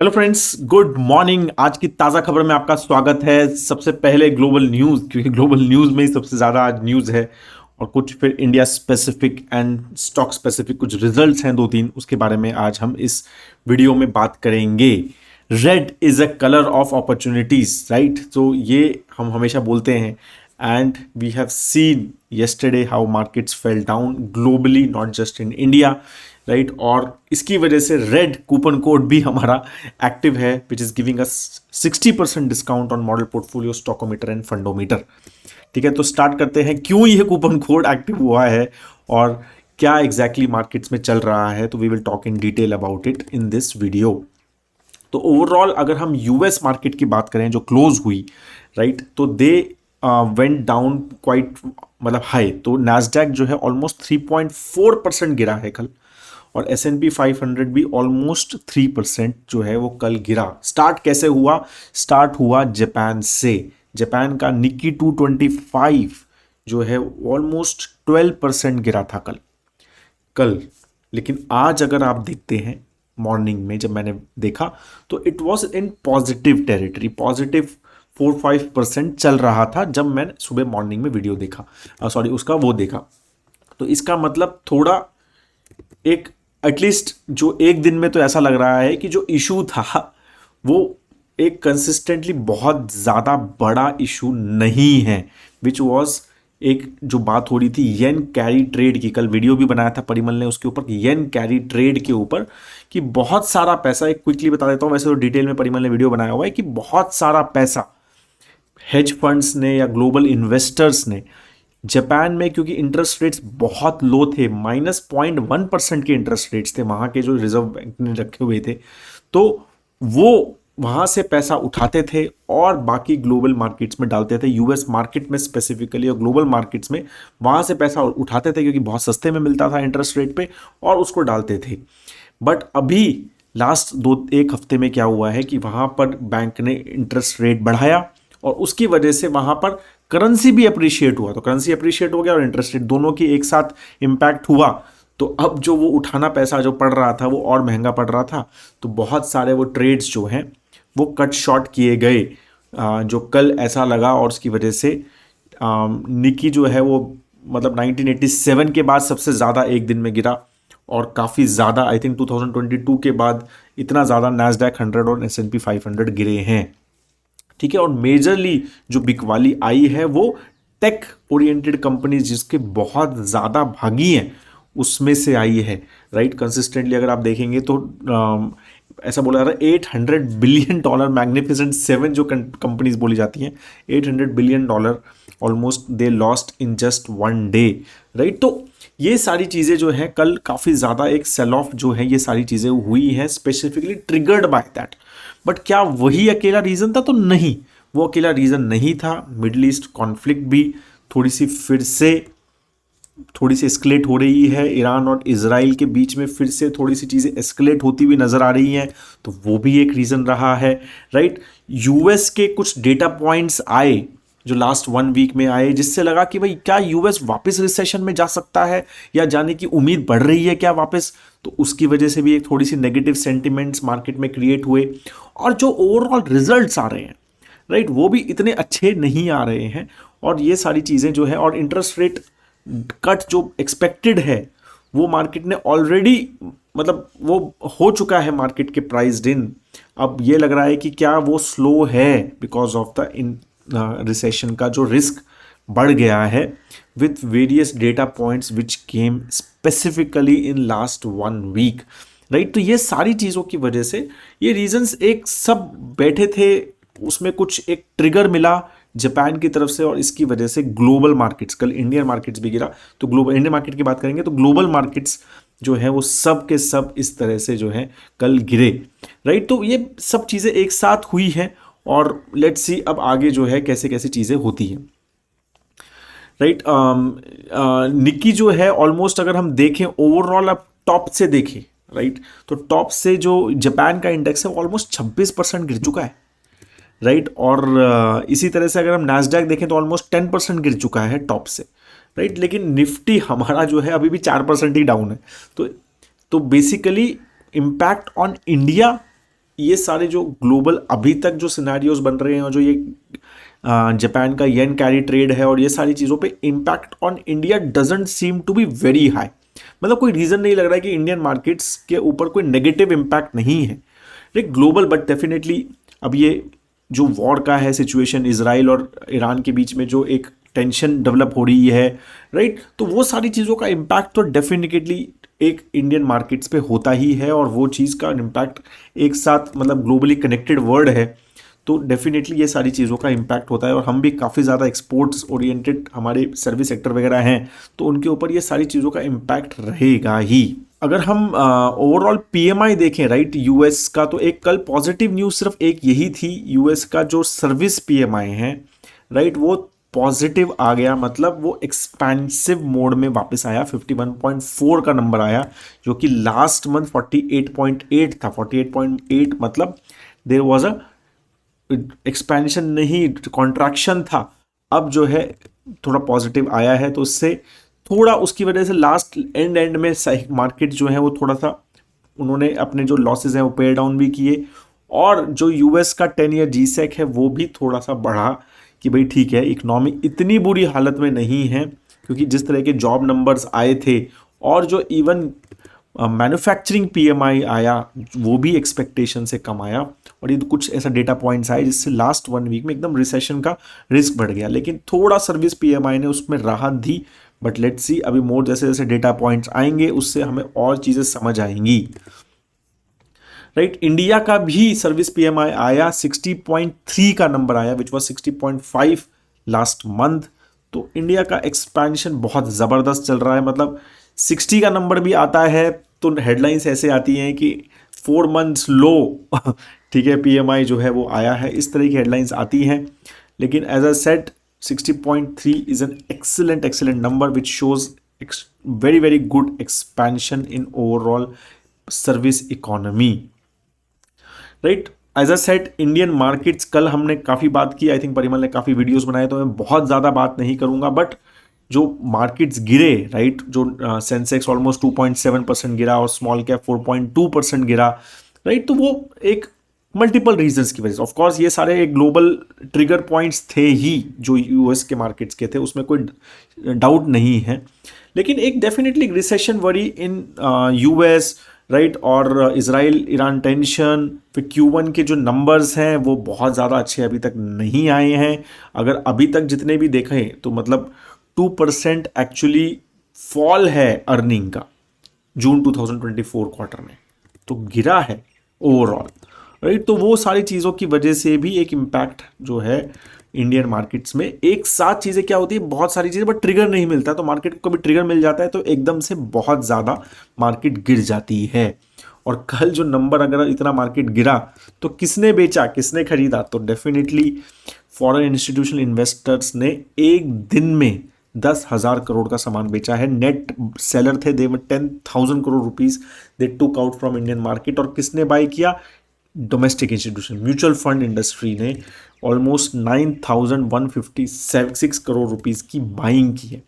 Hello friends, good morning. आज की ताज़ा खबर में आपका स्वागत है। सबसे पहले ग्लोबल न्यूज़, क्योंकि ग्लोबल न्यूज़ में ही सबसे ज़्यादा आज न्यूज़ है, और कुछ फिर India specific and stock specific कुछ रिजल्ट्स हैं दो तीन, उसके बारे में आज हम इस वीडियो में बात करेंगे। Red is a colour of opportunities, right? तो ये हम हमेशा बोलते हैं, and we have seen yesterday how markets fell down globally, not just in India, right? और इसकी वजह से रेड कूपन कोड भी हमारा एक्टिव है, which is giving us 60% discount on model portfolio, stockometer and fundometer. ठीक है, तो स्टार्ट करते हैं क्यों ये कूपन कोड एक्टिव हुआ है और क्या एग्जैक्टली मार्केट्स में चल रहा है। तो we will talk in detail about it in this video. तो ओवरऑल अगर हम यूएस मार्केट की बात करें जो क्लोज हुई, राइट, तो दे वेंट डाउन क्वाइट, मतलब हाई। तो नैस्डैक जो है ऑलमोस्ट 3.4% गिरा है कल, और S&P 500 भी ऑलमोस्ट 3% जो है वो कल गिरा। स्टार्ट कैसे हुआ? स्टार्ट हुआ जापान से। जापान का निक्की 225 जो है ऑलमोस्ट 12% गिरा था कल कल लेकिन आज अगर आप देखते हैं मॉर्निंग में जब मैंने देखा, तो it was in positive territory, positive 4-5% चल रहा था जब मैंने सुबह मॉर्निंग में वीडियो देखा, सॉरी उसका वो देखा। तो इसका मतलब थोड़ा एक एटलीस्ट जो एक दिन में तो ऐसा लग रहा है कि जो इशू था वो एक कंसिस्टेंटली बहुत ज़्यादा बड़ा इशू नहीं है, विच वॉज एक जो बात हो रही थी येन कैरी ट्रेड की। कल वीडियो भी बनाया था परिमल ने उसके ऊपर, येन कैरी ट्रेड के ऊपर, कि बहुत सारा पैसा, एक क्विकली बता देता हूँ, वैसे तो डिटेल में परिमल ने वीडियो बनाया हुआ है, कि बहुत सारा पैसा हेज फंड्स ने या ग्लोबल इन्वेस्टर्स ने जापान में, क्योंकि इंटरेस्ट रेट्स बहुत लो थे, -0.1% के इंटरेस्ट रेट्स थे वहाँ के जो रिजर्व बैंक ने रखे हुए थे, तो वो वहाँ से पैसा उठाते थे और बाकी ग्लोबल मार्केट्स में डालते थे। यूएस मार्केट में स्पेसिफिकली और ग्लोबल मार्केट्स में वहाँ से पैसा उठाते थे क्योंकि बहुत सस्ते में मिलता था इंटरेस्ट रेट पे, और उसको डालते थे। बट अभी लास्ट एक हफ्ते में क्या हुआ है कि वहाँ पर बैंक ने इंटरेस्ट रेट बढ़ाया, और उसकी वजह से वहाँ पर करेंसी भी अप्रिशिएट हुआ। तो करेंसी अप्रिशिएट हो गया और इंटरेस्ट रेट दोनों की एक साथ इम्पैक्ट हुआ। तो अब जो वो उठाना पैसा जो पड़ रहा था वो और महंगा पड़ रहा था, तो बहुत सारे वो ट्रेड्स जो हैं वो कट शॉर्ट किए गए, जो कल ऐसा लगा। और उसकी वजह से निकी जो है वो मतलब 1987 के बाद सबसे ज़्यादा एक दिन में गिरा, और काफ़ी ज़्यादा आई थिंक 2022 के बाद इतना ज़्यादा नैस्डैक 100 और S&P 500 गिरे हैं। ठीक है, और मेजरली जो बिकवाली आई है वो टेक ओरिएंटेड कंपनीज जिसके बहुत ज़्यादा भागी हैं उसमें से आई है, राइट? कंसिस्टेंटली अगर आप देखेंगे तो ऐसा बोला जा रहा है $800 बिलियन, मैग्निफिसेंट सेवन जो कंपनीज बोली जाती हैं, $800 billion almost they lost in just one day, right? तो ये सारी चीज़ें जो हैं कल काफ़ी ज़्यादा एक सेल ऑफ जो है ये सारी चीज़ें हुई हैं specifically triggered by that. But क्या वही अकेला रीज़न था? तो नहीं, वो अकेला रीज़न नहीं था। मिडल ईस्ट कॉन्फ्लिक्ट भी थोड़ी सी फिर से थोड़ी सी एस्केलेट हो रही है, ईरान और इजराइल के बीच में फिर से थोड़ी सी चीज़ें एस्केलेट होती हुई नज़र आ रही हैं, तो वो भी एक रीज़न रहा है, राइट? यूएस के कुछ डेटा पॉइंट्स आए जो लास्ट 1 वीक में आए, जिससे लगा कि भाई क्या यूएस वापस रिसेशन में जा सकता है या जाने की उम्मीद बढ़ रही है क्या वापस। तो उसकी वजह से भी एक थोड़ी सी नेगेटिव सेंटिमेंट्स मार्केट में क्रिएट हुए, और जो ओवरऑल रिजल्ट्स आ रहे हैं, राइट, वो भी इतने अच्छे नहीं आ रहे हैं। और ये सारी चीज़ें जो है, और इंटरेस्ट रेट कट जो एक्सपेक्टेड है वो मार्केट ने ऑलरेडी, मतलब वो हो चुका है मार्केट के प्राइस्ड इन। अब ये लग रहा है कि क्या वो स्लो है because of the in recession का जो रिस्क बढ़ गया है with various data points which came specifically in last 1 week, right? तो ये सारी चीज़ों की वजह से ये रीजंस एक सब बैठे थे, उसमें कुछ एक ट्रिगर मिला जापान की तरफ से, और इसकी वजह से ग्लोबल मार्केट्स, कल इंडियन मार्केट्स भी गिरा। तो ग्लोबल इंडियन मार्केट की बात करेंगे तो ग्लोबल मार्केट्स जो है वो सब के सब इस तरह से जो है कल गिरे, राइट? तो ये सब चीज़ें एक साथ हुई हैं, और लेट्स सी अब आगे जो है कैसे कैसे चीज़ें होती हैं, राइट? निक्की जो है ऑलमोस्ट अगर हम देखें ओवरऑल, अब टॉप से देखें, राइट, तो टॉप से जो जापान का इंडेक्स है ऑलमोस्ट 26% गिर चुका है, राइट? और इसी तरह से अगर हम नैस्डैक देखें तो ऑलमोस्ट 10% गिर चुका है टॉप से, राइट? लेकिन निफ्टी हमारा जो है अभी भी 4% ही डाउन है। तो बेसिकली इम्पैक्ट ऑन इंडिया ये सारे जो ग्लोबल अभी तक जो सिनेरियोज बन रहे हैं और जो ये जापान का येन कैरी ट्रेड है और ये सारी चीज़ों पे impact on India doesn't seem to be very high. मतलब कोई रीज़न नहीं लग रहा है कि इंडियन मार्केट्स के ऊपर कोई नेगेटिव इम्पैक्ट नहीं है लाइक ग्लोबल, बट डेफिनेटली अब ये जो वॉर का है सिचुएशन इजराइल और ईरान के बीच में जो एक टेंशन डेवलप हो रही है, राइट, तो वो सारी चीज़ों का इम्पैक्ट तो डेफिनेटली एक इंडियन मार्केट्स पे होता ही है और वो चीज़ का इम्पैक्ट एक साथ मतलब ग्लोबली कनेक्टेड वर्ल्ड है तो डेफिनेटली ये सारी चीज़ों का इम्पैक्ट होता है और हम भी काफ़ी ज़्यादा एक्सपोर्ट्स ओरिएंटेड हमारे सर्विस सेक्टर वगैरह हैं तो उनके ऊपर ये सारी चीज़ों का इम्पैक्ट रहेगा ही। अगर हम ओवरऑल पीएमआई देखें, राइट, यूएस का, तो एक कल पॉजिटिव न्यूज़ सिर्फ एक यही थी, यूएस का जो सर्विस पीएमआई है, राइट, वो पॉजिटिव आ गया, मतलब वो एक्सपेंसिव मोड में वापस आया, 51.4 का नंबर आया जो कि लास्ट मंथ 48.8 था। 48.8 मतलब देयर वाज अ एक्सपेंशन नहीं, कॉन्ट्रैक्शन था। अब जो है थोड़ा पॉजिटिव आया है तो उससे थोड़ा उसकी वजह से लास्ट एंड में मार्केट जो है वो थोड़ा सा उन्होंने अपने जो लॉसेज हैं वो पे डाउन भी किए और जो यूएस का 10 ईयर जीसेक है वो भी थोड़ा सा बढ़ा कि भाई ठीक है इकोनॉमी इतनी बुरी हालत में नहीं है, क्योंकि जिस तरह के जॉब नंबर्स आए थे और जो इवन मैन्युफैक्चरिंग पीएमआई आया वो भी एक्सपेक्टेशन से कम आया और ये कुछ ऐसा डेटा पॉइंट्स आए जिससे लास्ट 1 वीक में एकदम रिसेशन का रिस्क बढ़ गया, लेकिन थोड़ा सर्विस पीएमआई ने उसमें राहत दी। बट लेट्स सी अभी मोर जैसे जैसे डेटा पॉइंट्स आएंगे उससे हमें और चीज़ें समझ आएंगी, राइट। इंडिया का भी सर्विस पीएमआई आया, 60.3 का नंबर आया विच वॉज 60.5 लास्ट मंथ। तो इंडिया का एक्सपेंशन बहुत ज़बरदस्त चल रहा है, मतलब 60 का नंबर भी आता है तो हेडलाइंस ऐसे आती हैं कि 4 मंथ्स लो ठीक है, पीएमआई जो है वो आया है, इस तरह की हेडलाइंस आती हैं। लेकिन as I said 60.3 is an excellent number which shows very very good expansion in overall service economy, right. As I said Indian markets, कल हमने काफ़ी बात की, आई थिंक परिमल ने काफ़ी वीडियोस बनाए तो मैं बहुत ज़्यादा बात नहीं करूंगा, बट जो मार्केट्स गिरे, राइट, जो सेंसेक्स ऑलमोस्ट 2.7% गिरा और स्मॉल कैप 4.2% गिरा, राइट, तो वो एक मल्टीपल रीजंस की वजह से, ऑफकोर्स ये सारे एक ग्लोबल ट्रिगर पॉइंट्स थे ही जो यूएस के मार्केट्स के थे, उसमें कोई डाउट नहीं है। लेकिन एक definitely recession worry in US, right, और इजराइल ईरान टेंशन, फिर Q1 के जो नंबर्स हैं वो बहुत ज़्यादा अच्छे अभी तक नहीं आए हैं। अगर अभी तक जितने भी देखें तो मतलब 2% एक्चुअली फॉल है अर्निंग का जून 2024 क्वार्टर में, तो गिरा है ओवरऑल, राइट। तो वो सारी चीज़ों की वजह से भी एक इम्पैक्ट जो है इंडियन मार्केट्स में, एक साथ चीज़ें क्या होती है, बहुत सारी चीज़ें बट ट्रिगर नहीं मिलता, तो मार्केट को कभी ट्रिगर मिल जाता है तो एकदम से बहुत ज़्यादा मार्केट गिर जाती है। और कल जो नंबर अगर इतना मार्केट गिरा तो किसने बेचा किसने खरीदा, तो डेफिनेटली फॉरेन इंस्टीट्यूशनल इन्वेस्टर्स ने एक दिन में 10,000 करोड़ का सामान बेचा है। नेट सेलर थे, दे वर 10,000 crore rupees they took out from Indian market. और किसने बाय किया, domestic institution mutual fund industry ने ऑलमोस्ट 9,156 करोड़ रुपीस की बाइंग की है,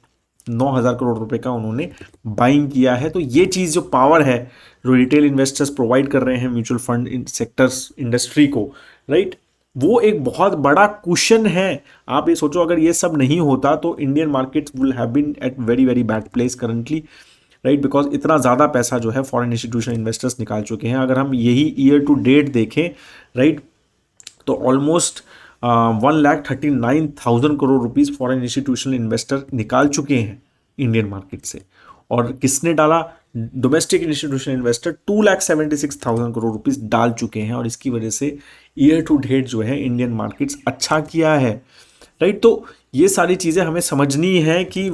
9,000 करोड़ रुपए का उन्होंने बाइंग किया है। तो ये चीज़ जो पावर है जो रिटेल इन्वेस्टर्स प्रोवाइड कर रहे हैं म्यूचुअल फंड सेक्टर्स इंडस्ट्री को, राइट, वो एक बहुत बड़ा कुशन है। आप ये सोचो अगर ये सब नहीं होता तो Indian markets will have been at very very bad place currently, right, because इतना ज़्यादा पैसा जो है फॉरेन इंस्टीट्यूशन इन्वेस्टर्स निकाल चुके हैं। अगर हम यही ईयर टू डेट देखें, राइट, तो almost 1,39,000 crore rupees foreign institutional investor निकाल चुके हैं इंडियन मार्केट से। और किसने डाला, domestic institutional investor 2,76,000 crore rupees डाल चुके हैं। और इसकी वजह से ईयर टू डेट जो है इंडियन मार्केट्स अच्छा किया है, राइट। तो ये सारी चीज़ें हमें समझनी है कि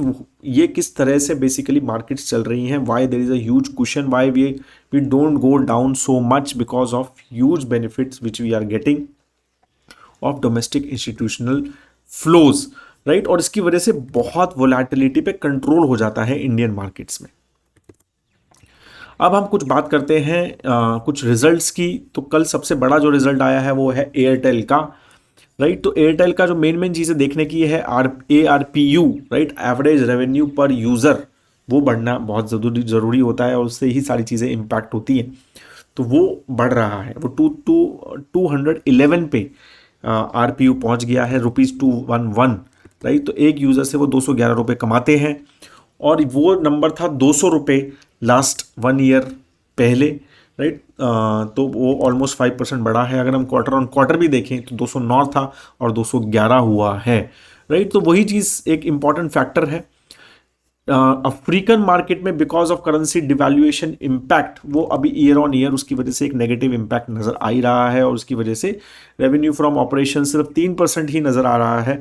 ये किस तरह से बेसिकली मार्केट्स चल रही हैं, why there is a huge question, why we don't go down so much because of huge benefits which we are getting of domestic institutional flows, right. और इसकी वजह से बहुत वोलेटिलिटी पे कंट्रोल हो जाता है इंडियन मार्केट्स में। अब हम कुछ बात करते हैं कुछ रिजल्ट्स की। तो कल सबसे बड़ा जो रिजल्ट आया है वो है एयरटेल का, राइट। तो एयरटेल का जो मेन चीज़ें देखने की है ARPU, राइट, एवरेज रेवेन्यू पर यूज़र, वो बढ़ना बहुत ज़रूरी होता है और उससे ही सारी चीज़ें इम्पैक्ट होती हैं। तो वो बढ़ रहा है, वो 211 पे आरपीयू पहुंच गया है, ₹211, राइट। तो एक यूज़र से वो ₹211 कमाते हैं, और वो नंबर था ₹200 लास्ट 1 ईयर पहले, राइट। तो वो ऑलमोस्ट 5% बढ़ा है। अगर हम क्वार्टर ऑन क्वार्टर भी देखें तो 209 था और 211 हुआ है, राइट। तो वही चीज़ एक इंपॉर्टेंट फैक्टर है। अफ्रीकन मार्केट में because of currency devaluation impact, वो अभी ईयर ऑन ईयर उसकी वजह से एक नेगेटिव इम्पैक्ट नजर आ ही रहा है, और उसकी वजह से रेवेन्यू फ्रॉम ऑपरेशन सिर्फ 3% ही नजर आ रहा है,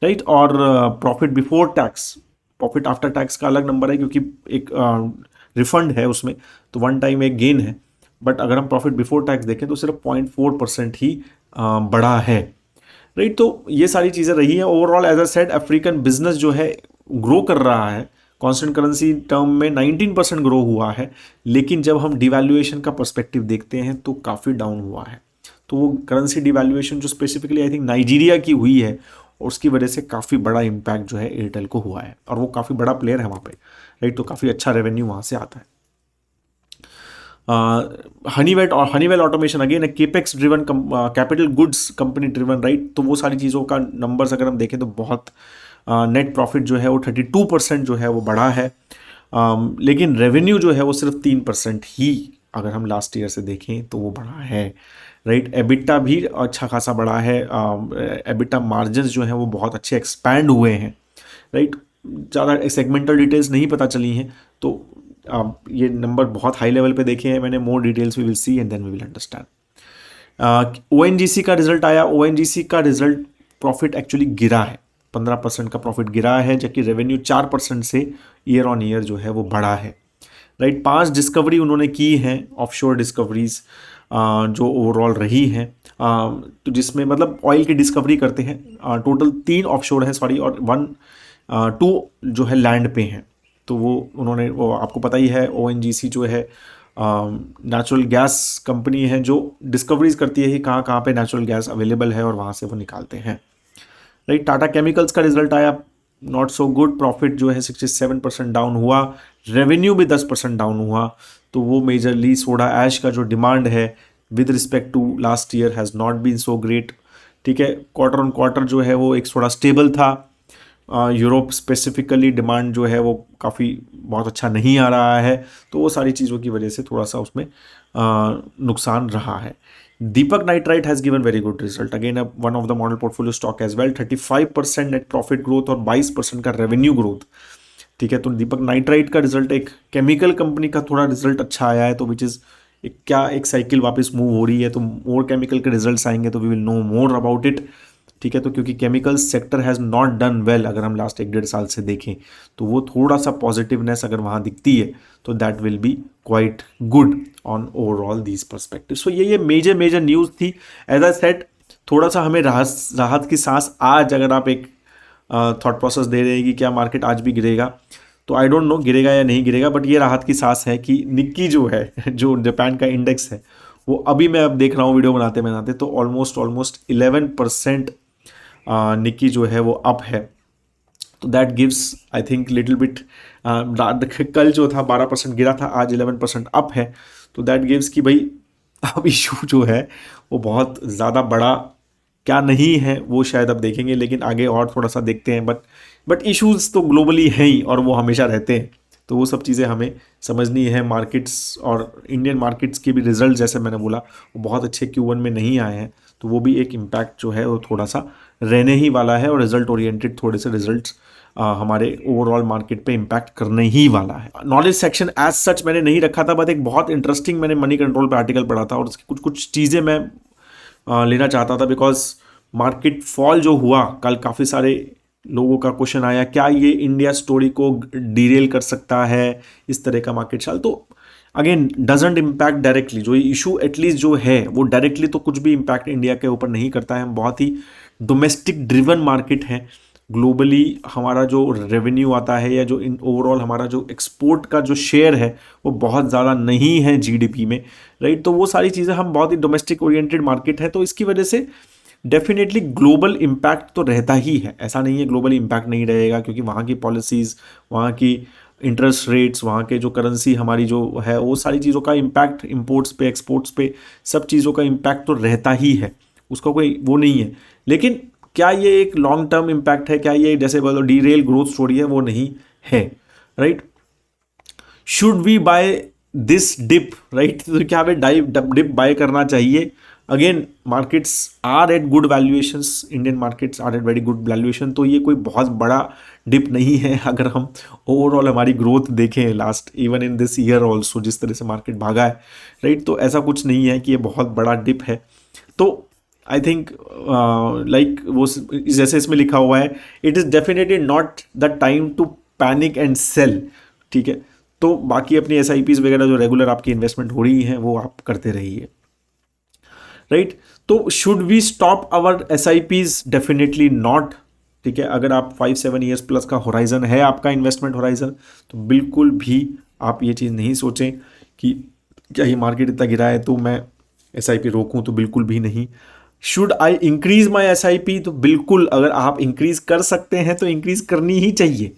राइट। और profit before tax, profit after tax का अलग नंबर है, क्योंकि एक रिफंड है उसमें, तो वन टाइम एक गेन है। बट अगर हम प्रॉफिट बिफोर टैक्स देखें तो सिर्फ 0.4% ही बढ़ा है, राइट। तो ये सारी चीज़ें रही हैं। Overall as I said, African business जो है ग्रो कर रहा है, कांस्टेंट करेंसी टर्म में 19% ग्रो हुआ है, लेकिन जब हम डिवैल्यूएशन का पर्सपेक्टिव देखते हैं तो काफ़ी डाउन हुआ है। तो वो करेंसी डिवैल्यूएशन जो स्पेसिफिकली आई थिंक नाइजीरिया की हुई है, और उसकी वजह से काफ़ी बड़ा इम्पैक्ट जो है एयरटेल को हुआ है, और वो काफ़ी बड़ा प्लेयर है वहाँ पे, राइट। तो काफ़ी अच्छा रेवेन्यू वहाँ से आता है। Honeywell automation again capex driven, capital goods company driven, right. तो वो सारी चीज़ों का नंबर्स अगर हम देखें तो बहुत नेट प्रॉफिट जो है वो 32% जो है वो बढ़ा है, लेकिन रेवेन्यू जो है वो सिर्फ 3% ही, अगर हम लास्ट ईयर से देखें तो वो बढ़ा है, राइट। एबिटा भी अच्छा खासा बढ़ा है, एबिटा मार्जिन जो है वो बहुत अच्छे एक्सपैंड हुए हैं, राइट। ज़्यादा सेगमेंटल डिटेल्स नहीं पता चली हैं, तो ये नंबर बहुत हाई लेवल पे देखे हैं मैंने। More details we will see and then we will understand. ONGC का रिजल्ट आया, ओएनजीसी का रिजल्ट प्रॉफिट एक्चुअली गिरा है, 15% का प्रॉफिट गिरा है, जबकि रेवेन्यू 4% से ईयर ऑन ईयर जो है वो बढ़ा है, राइट। 5 डिस्कवरी उन्होंने की हैं, ऑफशोर डिस्कवरीज जो ओवरऑल रही हैं, तो जिसमें मतलब ऑयल की डिस्कवरी करते हैं। टोटल 3 ऑफशोर हैं, सॉरी, और 2 जो है लैंड पे हैं। तो वो उन्होंने, वो आपको पता ही है, ओएनजीसी जो है नेचुरल गैस कंपनी है, जो डिस्कवरीज करती है कि कहाँ कहाँ पे नेचुरल गैस अवेलेबल है, और वहाँ से वो निकालते हैं, राइट। टाटा केमिकल्स का रिजल्ट आया, नॉट सो गुड, प्रॉफिट जो है 67% डाउन हुआ, रेवेन्यू भी 10% डाउन हुआ। तो वो मेजरली सोडा ऐश का जो डिमांड है with respect to last year has not been so great, ठीक है। क्वार्टर ऑन क्वार्टर जो है वो एक थोड़ा स्टेबल था। यूरोप स्पेसिफिकली डिमांड जो है वो काफ़ी बहुत अच्छा नहीं आ रहा है, तो वो सारी चीज़ों की वजह से थोड़ा सा उसमें नुकसान रहा है। Deepak Nitrite has given very good result, again one of the model portfolio stock as well, 35% net profit growth और 22% का रेवेन्यू ग्रोथ, ठीक है। तो दीपक नाइट्राइट का रिजल्ट, एक केमिकल कंपनी का थोड़ा रिजल्ट अच्छा आया है, तो विच इज़ एक साइकिल वापस मूव हो रही है, तो मोर केमिकल के रिजल्ट्स आएंगे तो we will know more about it, ठीक है। तो क्योंकि chemical sector has not done well, अगर हम लास्ट 1-1.5 साल से देखें, तो वो थोड़ा सा पॉजिटिवनेस अगर वहाँ दिखती है तो that will be quite good on overall these perspective. So ये मेजर न्यूज़ थी। एज आई सेड, थोड़ा सा हमें राहत की सांस आज, अगर आप एक थॉट प्रोसेस दे रहे हैं कि क्या मार्केट आज भी गिरेगा, तो आई डोंट नो गिरेगा या नहीं गिरेगा, बट ये राहत की सांस है कि निक्की जो है जो जापान का इंडेक्स है, वो अभी मैं अब देख रहा हूँ वीडियो बनाते तो ऑलमोस्ट 11% निक्की जो है वो अप है। तो that gives I think little bit, कल जो था 12% गिरा था, आज 11% अप है। तो दैट गिव्स कि भाई अब इशू जो है वो बहुत ज़्यादा बड़ा क्या नहीं है, वो शायद अब देखेंगे, लेकिन आगे और थोड़ा सा देखते हैं। बट इश्यूज तो ग्लोबली हैं ही, और वो हमेशा रहते हैं, तो वो सब चीज़ें हमें समझनी है। मार्केट्स और इंडियन मार्केट्स के भी रिजल्ट, जैसे मैंने बोला, वो बहुत अच्छे Q1 में नहीं आए हैं, तो वो भी एक इम्पैक्ट जो है वो थोड़ा सा रहने ही वाला है, और रिजल्ट ओरिएंटेड थोड़े से रिजल्ट्स हमारे ओवरऑल मार्केट पे इम्पैक्ट करने ही वाला है। नॉलेज सेक्शन एज सच मैंने नहीं रखा था, बट एक बहुत इंटरेस्टिंग मैंने मनी कंट्रोल पे आर्टिकल पढ़ा था, और उसकी कुछ चीज़ें मैं लेना चाहता था, बिकॉज मार्केट फॉल जो हुआ कल, काफ़ी सारे लोगों का क्वेश्चन आया, क्या ये इंडिया स्टोरी को डीरेल कर सकता है, इस तरह का मार्केट चाल। तो अगेन डजेंट इम्पैक्ट डायरेक्टली, जो इशू एटलीस्ट जो है वो डायरेक्टली तो कुछ भी इम्पैक्ट इंडिया के ऊपर नहीं करता है। हम बहुत ही डोमेस्टिक ड्रिवन मार्केट है। ग्लोबली हमारा जो रेवेन्यू आता है, या जो ओवरऑल हमारा जो एक्सपोर्ट का जो शेयर है, वो बहुत ज़्यादा नहीं है जीडीपी में, राइट। तो वो सारी चीज़ें, हम बहुत ही डोमेस्टिक ओरिएंटेड मार्केट है, तो इसकी वजह से डेफिनेटली ग्लोबल इम्पैक्ट तो रहता ही है, ऐसा नहीं है ग्लोबल इम्पैक्ट नहीं रहेगा, क्योंकि वहाँ की पॉलिसीज़, वहाँ की इंटरेस्ट रेट्स, वहाँ के जो करेंसी हमारी जो है, वो सारी चीज़ों का इम्पैक्ट इंपोर्ट्स पे, एक्सपोर्ट्स पे, सब चीज़ों का इम्पैक्ट तो रहता ही है, उसका कोई वो नहीं है। लेकिन क्या ये एक लॉन्ग टर्म इम्पैक्ट है, क्या ये जैसे बोलो डीरेल ग्रोथ स्टोरी है, वो नहीं है, right. Should we buy this dip, right, तो क्या हमें डिप बाय करना चाहिए? Again markets are at good valuations, Indian markets are at very good valuation, तो ये कोई बहुत बड़ा डिप नहीं है। अगर हम ओवरऑल हमारी ग्रोथ देखें last even in this year also, जिस तरह से मार्केट भागा है, राइट, तो ऐसा कुछ नहीं है कि ये बहुत बड़ा डिप है। तो आई थिंक लाइक वो जैसे इसमें लिखा हुआ है, it is definitely not the time to panic and sell, ठीक है। तो बाकी अपनी एस आई पीज वगैरह जो रेगुलर आपकी इन्वेस्टमेंट हो रही हैं वो आप करते रहिए, राइट। तो should we stop our S I Ps? Definitely not, ठीक है। अगर आप 5-7 ईयर्स प्लस का होराइजन है आपका इन्वेस्टमेंट होराइजन, तो बिल्कुल भी आप ये चीज़ नहीं सोचें कि क्या ये मार्केट इतना गिरा है तो मैं एस आई पी रोकूँ, तो बिल्कुल भी नहीं। Should I increase my S I P? तो बिल्कुल, अगर आप इंक्रीज कर सकते हैं तो इंक्रीज करनी ही चाहिए,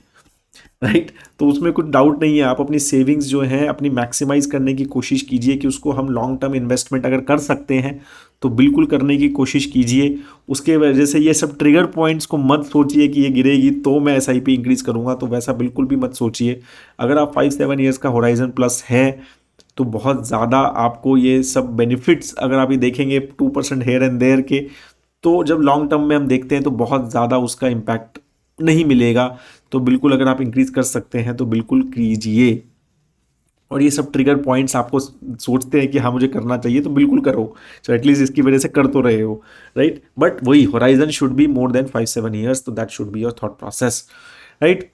राइट। तो उसमें कुछ डाउट नहीं है। आप अपनी सेविंग्स जो है अपनी मैक्सिमाइज करने की कोशिश कीजिए कि उसको हम लॉन्ग टर्म इन्वेस्टमेंट अगर कर सकते हैं तो बिल्कुल करने की कोशिश कीजिए। उसके वजह से ये सब ट्रिगर पॉइंट्स को मत सोचिए कि ये गिरेगी तो मैं एस आई पी इंक्रीज करूँगा, तो वैसा बिल्कुल भी मत सोचिए। अगर आप 5-7 ईयर्स का होराइजन प्लस है तो बहुत ज़्यादा आपको ये सब बेनिफिट्स अगर आप ये देखेंगे 2% हेयर एंड देयर के, तो जब लॉन्ग टर्म में हम देखते हैं तो बहुत ज़्यादा उसका इम्पैक्ट नहीं मिलेगा। तो बिल्कुल अगर आप इंक्रीज कर सकते हैं तो बिल्कुल कीजिए। और ये सब ट्रिगर पॉइंट्स आपको सोचते हैं कि हाँ मुझे करना चाहिए, तो बिल्कुल करो, तो एटलीस्ट इसकी वजह से कर तो रहे हो, राइट। बट वही horizon should be more than 5-7 years, तो that should be your thought process, right.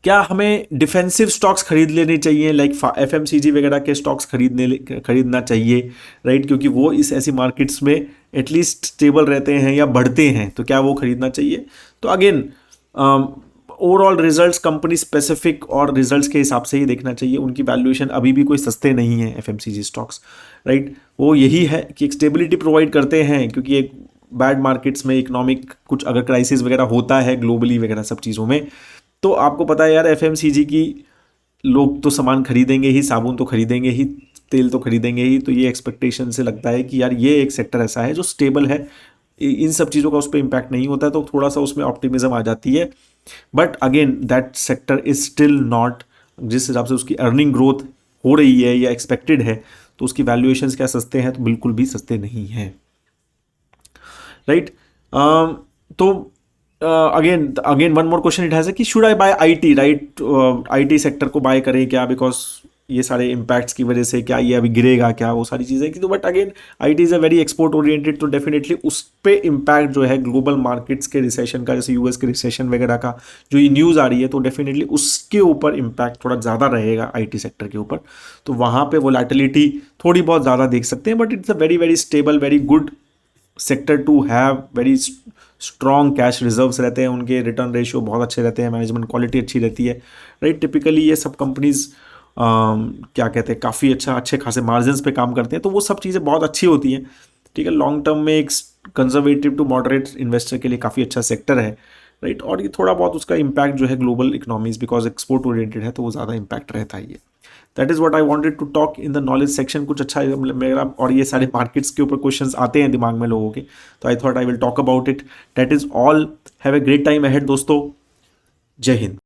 क्या हमें डिफेंसिव स्टॉक्स खरीद लेने चाहिए, लाइक एफएमसीजी वगैरह के स्टॉक्स खरीदना चाहिए, राइट, क्योंकि वो इस ऐसी मार्केट्स में एटलीस्ट स्टेबल रहते हैं या बढ़ते हैं, तो क्या वो खरीदना चाहिए? तो again overall results company specific और रिजल्ट्स के हिसाब से ही देखना चाहिए। उनकी वैल्यूएशन अभी भी कोई सस्ते नहीं है एफएमसीजी स्टॉक्स, राइट। वो यही है कि एक स्टेबिलिटी प्रोवाइड करते हैं, क्योंकि एक बैड मार्केट्स में इकोनॉमिक कुछ अगर क्राइसिस वगैरह होता है ग्लोबली वगैरह सब चीज़ों में, तो आपको पता है यार एफएमसीजी की लोग तो सामान खरीदेंगे ही, साबुन तो खरीदेंगे ही, तेल तो खरीदेंगे ही, तो ये एक्सपेक्टेशन से लगता है कि यार ये एक सेक्टर ऐसा है जो स्टेबल है, इन सब चीज़ों का उस पर इम्पैक्ट नहीं होता है, तो थोड़ा सा उसमें ऑप्टिमिज्म आ जाती है। But again that sector is still not, जिस हिसाब से उसकी अर्निंग ग्रोथ हो रही है या एक्सपेक्टेड है, तो उसकी वैल्यूएशंस क्या सस्ते हैं? तो बिल्कुल भी सस्ते नहीं हैं, राइट। तो again one more question it has कि should I buy IT, right, IT sector को बाय करें क्या, बिकॉज ये सारे इम्पैक्ट्स की वजह से क्या ये अभी गिरेगा क्या, वो सारी चीज़ें की। तो but again IT is a very export oriented, तो डेफिनेटली उस पर इम्पैक्ट जो है ग्लोबल मार्केट्स के रिसेशन का, जैसे यूएस के रिसेशन वगैरह का जो ये न्यूज़ आ रही है, तो डेफिनेटली उसके ऊपर इम्पैक्ट थोड़ा ज़्यादा रहेगा आईटी सेक्टर के ऊपर। तो वहाँ पे वोलेटिलिटी थोड़ी बहुत ज़्यादा देख सकते हैं, but it's a very very stable, very good sector to have, very strong cash reserves रहते हैं, उनके रिटर्न रेशियो बहुत अच्छे रहते हैं, मैनेजमेंट क्वालिटी अच्छी रहती है, राइट। टिपिकली ये सब कंपनीज क्या कहते हैं, काफ़ी अच्छे खासे मार्जिन्स पे काम करते हैं, तो वो सब चीज़ें बहुत अच्छी होती हैं, ठीक है। लॉन्ग टर्म में एक कंजर्वेटिव टू मॉडरेट इन्वेस्टर के लिए काफ़ी अच्छा सेक्टर है, राइट। और ये थोड़ा बहुत उसका इम्पैक्ट जो है global economies, because export oriented है, तो वो ज़्यादा इम्पैक्ट रहता है। ये that is what I wanted to talk in the knowledge section. कुछ अच्छा मेरा, और ये सारे मार्केट्स के ऊपर क्वेश्चंस आते हैं दिमाग में लोगों के, तो I thought I will talk about it. That is all. Have a great time ahead दोस्तों। जय हिंद।